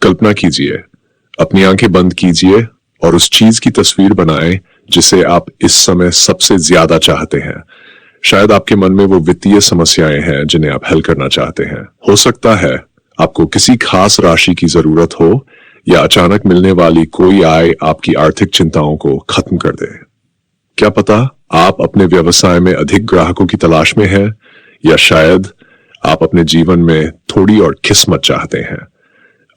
कल्पना कीजिए, अपनी आंखें बंद कीजिए और उस चीज की तस्वीर बनाएं जिसे आप इस समय सबसे ज्यादा चाहते हैं। शायद आपके मन में वो वित्तीय समस्याएं हैं जिन्हें आप हल करना चाहते हैं। हो सकता है आपको किसी खास राशि की जरूरत हो या अचानक मिलने वाली कोई आय आपकी आर्थिक चिंताओं को खत्म कर दे। क्या पता आप अपने व्यवसाय में अधिक ग्राहकों की तलाश में हैं, या शायद आप अपने जीवन में थोड़ी और किस्मत चाहते हैं।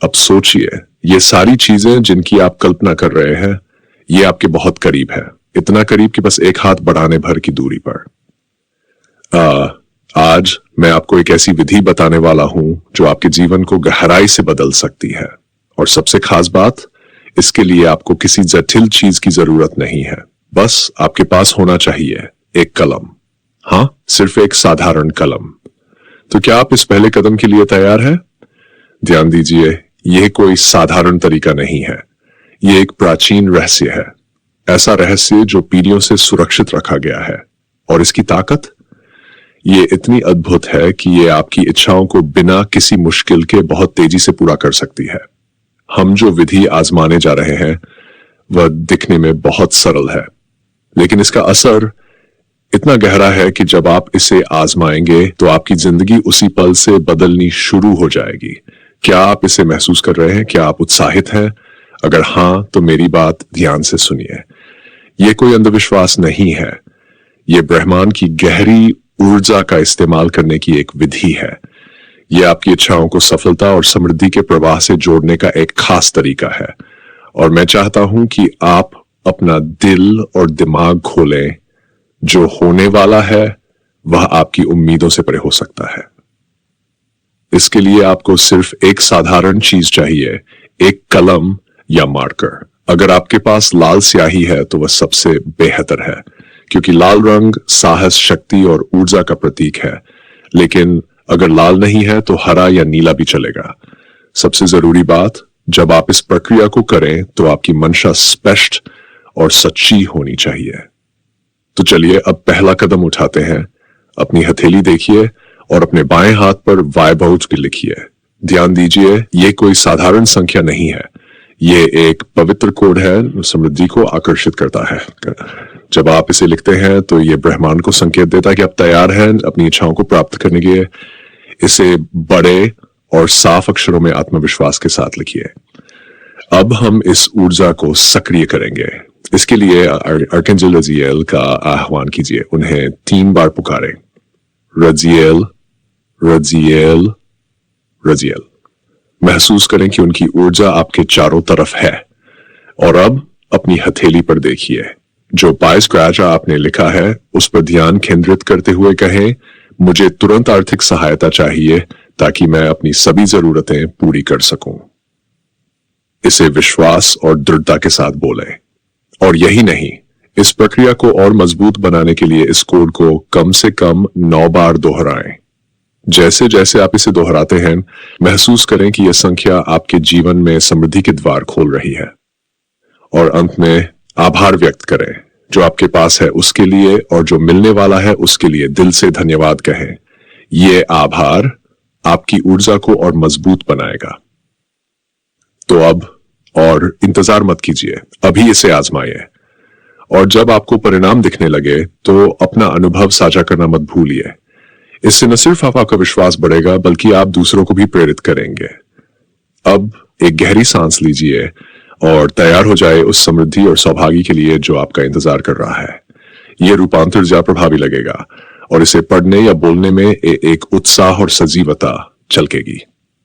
अब सोचिए, ये सारी चीजें जिनकी आप कल्पना कर रहे हैं, ये आपके बहुत करीब है। इतना करीब कि बस एक हाथ बढ़ाने भर की दूरी पर। आज मैं आपको एक ऐसी विधि बताने वाला हूं जो आपके जीवन को गहराई से बदल सकती है। और सबसे खास बात, इसके लिए आपको किसी जटिल चीज की जरूरत नहीं है। बस आपके पास होना चाहिए एक कलम। हाँ, सिर्फ एक साधारण कलम। तो क्या आप इस पहले कदम के लिए तैयार हैं? ध्यान दीजिए, यह कोई साधारण तरीका नहीं है। यह एक प्राचीन रहस्य है, ऐसा रहस्य जो पीढ़ियों से सुरक्षित रखा गया है। और इसकी ताकत ये इतनी अद्भुत है कि ये आपकी इच्छाओं को बिना किसी मुश्किल के बहुत तेजी से पूरा कर सकती है। हम जो विधि आजमाने जा रहे हैं वह दिखने में बहुत सरल है, लेकिन इसका असर इतना गहरा है कि जब आप इसे आजमाएंगे तो आपकी जिंदगी उसी पल से बदलनी शुरू हो जाएगी। क्या आप इसे महसूस कर रहे हैं? क्या आप उत्साहित हैं? अगर हां, तो मेरी बात ध्यान से सुनिए। यह कोई अंधविश्वास नहीं है, यह ब्रह्मांड की गहरी ऊर्जा का इस्तेमाल करने की एक विधि है। यह आपकी इच्छाओं को सफलता और समृद्धि के प्रवाह से जोड़ने का एक खास तरीका है। और मैं चाहता हूं कि आप अपना दिल और दिमाग खोलें। जो होने वाला है वह आपकी उम्मीदों से परे हो सकता है। इसके लिए आपको सिर्फ एक साधारण चीज चाहिए, एक कलम या मार्कर। अगर आपके पास लाल स्याही है तो वह सबसे बेहतर है, क्योंकि लाल रंग साहस, शक्ति और ऊर्जा का प्रतीक है। लेकिन अगर लाल नहीं है तो हरा या नीला भी चलेगा। सबसे जरूरी बात, जब आप इस प्रक्रिया को करें तो आपकी मंशा स्पष्ट और सच्ची होनी चाहिए। तो चलिए अब पहला कदम उठाते हैं। अपनी हथेली देखिए और अपने बाएं हाथ पर वायभौज लिखिए। ध्यान दीजिए, यह कोई साधारण संख्या नहीं है, यह एक पवित्र कोड है, समृद्धि को आकर्षित करता है। जब आप इसे लिखते हैं तो यह ब्रह्मांड को संकेत देता है कि आप तैयार हैं अपनी इच्छाओं को प्राप्त करने के लिए। इसे बड़े और साफ अक्षरों में आत्मविश्वास के साथ लिखिए। अब हम इस ऊर्जा को सक्रिय करेंगे। इसके लिए आर्कएंजल रजिएल का आह्वान कीजिए। उन्हें 3 बार पुकारें। रजिएल, रजिएल, रजिएल। महसूस करें कि उनकी ऊर्जा आपके चारों तरफ है। और अब अपनी हथेली पर देखिए। जो पाई स्क्रैच आपने लिखा है उस पर ध्यान केंद्रित करते हुए कहें, मुझे तुरंत आर्थिक सहायता चाहिए ताकि मैं अपनी सभी जरूरतें पूरी कर सकूं। इसे विश्वास और दृढ़ता के साथ बोलें। और यही नहीं, इस प्रक्रिया को और मजबूत बनाने के लिए इस कोड को कम से कम 9 बार दोहराएं। जैसे जैसे आप इसे दोहराते हैं, महसूस करें कि यह संख्या आपके जीवन में समृद्धि के द्वार खोल रही है। और अंत में आभार व्यक्त करें, जो आपके पास है उसके लिए और जो मिलने वाला है उसके लिए दिल से धन्यवाद कहें। यह आभार आपकी ऊर्जा को और मजबूत बनाएगा। तो अब और इंतजार मत कीजिए, अभी इसे आजमाइए। और जब आपको परिणाम दिखने लगे तो अपना अनुभव साझा करना मत भूलिए। इससे न सिर्फ आपका विश्वास बढ़ेगा बल्कि आप दूसरों को भी प्रेरित करेंगे। अब एक गहरी सांस लीजिए और तैयार हो जाए उस समृद्धि और सौभाग्य के लिए जो आपका इंतजार कर रहा है। यह रूपांतर ज्यादा प्रभावी लगेगा और इसे पढ़ने या बोलने में एक उत्साह और सजीवता झलकेगी।